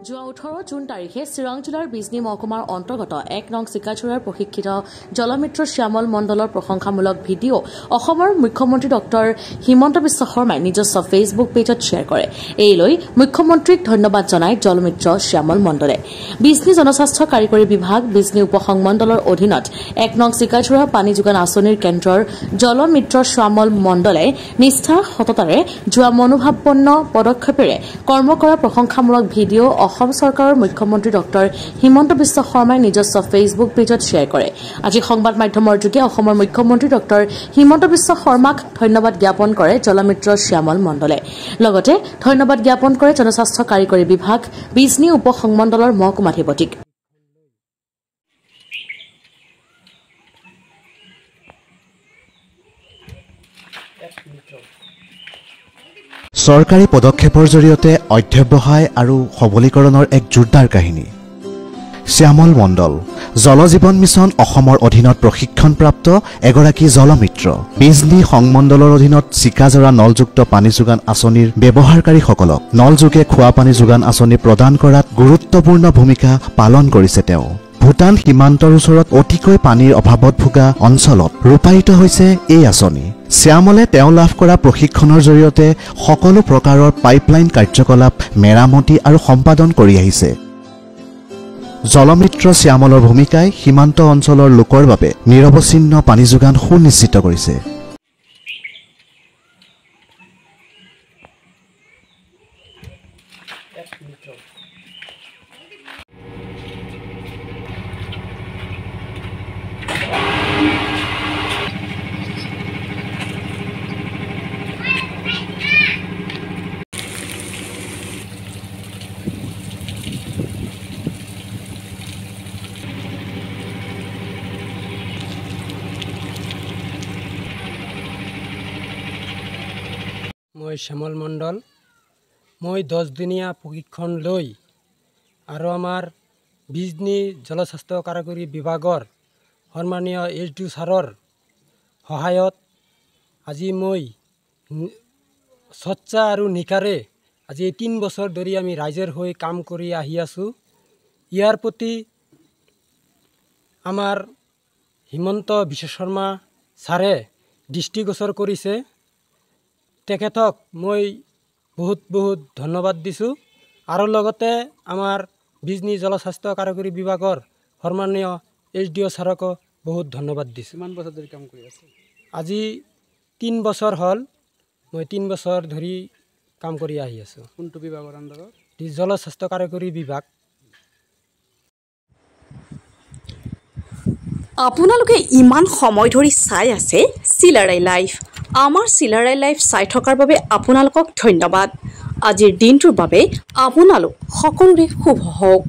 যোৱা 18 জুন তাৰিখে চিৰাং জিলাৰ বিজনী মহকুমাৰ অন্তৰ্গত 1 নং চিকাছুৰাৰ প্ৰশিক্ষিত জলমিত্ৰ শ্যামল মণ্ডলৰ প্ৰশংসামূলক ভিডিঅ' অসমৰ মুখ্যমন্ত্ৰী ডক্টৰ হিমন্ত বিশ্ব শৰ্মাই নিজস্ব ফেচবুক পেজত শ্বেয়াৰ কৰে। এই লৈ মুখ্যমন্ত্ৰীক ধন্যবাদ জনায় জলমিত্ৰ শ্যামল মণ্ডলে। বিজনী জনস্বাস্থ্য কাৰিকৰী বিভাগ বিজনী উপসংমণ্ডলৰ অধীনত 1 নং চিকাছুৰা পানী যোগান আঁচনিৰ কেন্দ্ৰৰ জলমিত্ৰ শ্যামল মণ্ডলে নিষ্ঠা সততাৰে যোৱা মনোভাৱপন্ন পদক্ষেপেৰে কৰ্ম কৰা প্ৰশংসামূলক ভিডিঅ' অসম চৰকাৰৰ মুখ্যমন্ত্ৰী ডক্টৰ হিমন্ত বিশ্ব শৰ্মাই নিজস্ব ফেচবুক পেজত শ্বেয়াৰ কৰে। আজি সংবাদ মাধ্যমৰ যোগে অসমৰ মুখ্যমন্ত্ৰী ডক্টৰ হিমন্ত বিশ্ব শৰ্মাক ধন্যবাদ জ্ঞাপন কৰে জলমিত্ৰ শ্যামল মণ্ডলে। লগতে ধন্যবাদ জ্ঞাপন কৰে জনস্বাস্থ্য কাৰিকৰী বিভাগ বিজনী উপসংমণ্ডলৰ মহকুমাধিপতিক। চৰকাৰী পদক্ষেপৰ জৰিয়তে অধ্যৱসায় আৰু সবলীকৰণৰ এক জোৰদাৰ কাহিনী। শ্যামল মণ্ডল জল জীৱন মিছন অসমৰ অধীনত প্ৰশিক্ষণপ্ৰাপ্ত এগৰাকী জলমিত্ৰ। বিজনী সংমণ্ডলৰ অধীনত চিকাজৰা নলযুক্ত পানী যোগান আঁচনিৰ ব্যৱহাৰকাৰীসকলক নলযোগে খোৱা পানী যোগান আঁচনি প্ৰদান কৰাত গুৰুত্বপূৰ্ণ ভূমিকা পালন কৰিছে তেওঁ। ভূটান সীমান্তৰ ওচৰত অতিকৈ পানীৰ অভাৱত ভোগা অঞ্চলত ৰূপায়িত হৈছে এই আঁচনি। শ্যামলে তেওঁ লাভ কৰা প্ৰশিক্ষণৰ জৰিয়তে সকলো প্ৰকাৰৰ পাইপলাইন কাৰ্যকলাপ মেৰামতি আৰু সম্পাদন কৰি আহিছে। জলমিত্ৰ শ্যামলৰ ভূমিকাই সীমান্ত অঞ্চলৰ লোকৰ বাবে নিৰৱচ্ছিন্ন পানী যোগান সুনিশ্চিত কৰিছে। মই শ্যামল মণ্ডল। মই 10 দিনীয়া প্ৰশিক্ষণ লৈ আৰু আমাৰ বিজনী জলস্বাস্থ্য কাৰিকৰী বিভাগৰ সন্মানীয় SDO ছাৰৰ সহায়ত আজি মই স্বচ্ছা আৰু নিকাৰে আজি 3 বছৰ ধৰি আমি ৰাইজৰ হৈ কাম কৰি আহি আছোঁ। ইয়াৰ প্ৰতি আমাৰ হিমন্ত বিশ্ব শৰ্মা ছাৰে দৃষ্টিগোচৰ কৰিছে। তেখেতক মই বহুত ধন্যবাদ দিছোঁ আৰু লগতে আমাৰ বিজনী জলস্বাস্থ্য কাৰিকৰী বিভাগৰ সন্মানীয় SDO ছাৰকো বহুত ধন্যবাদ দিছোঁ। কিমান বছৰ ধৰি কাম কৰি আছে? আজি 3 বছৰ হ'ল। মই 3 বছৰ ধৰি কাম কৰি আহি আছোঁ। কোনটো বিভাগৰ আণ্ডাৰত? জলস্বাস্থ্য কাৰিকৰী বিভাগ। আপোনালোকে ইমান সময় ধৰি চাই আছে চিলাৰায় লাইভ। আমাৰ চিলাৰায় লাইভ চাই থকাৰ বাবে আপোনালোকক ধন্যবাদ। আজিৰ দিনটোৰ বাবে আপোনালোক সকলোৰে শুভ হওক।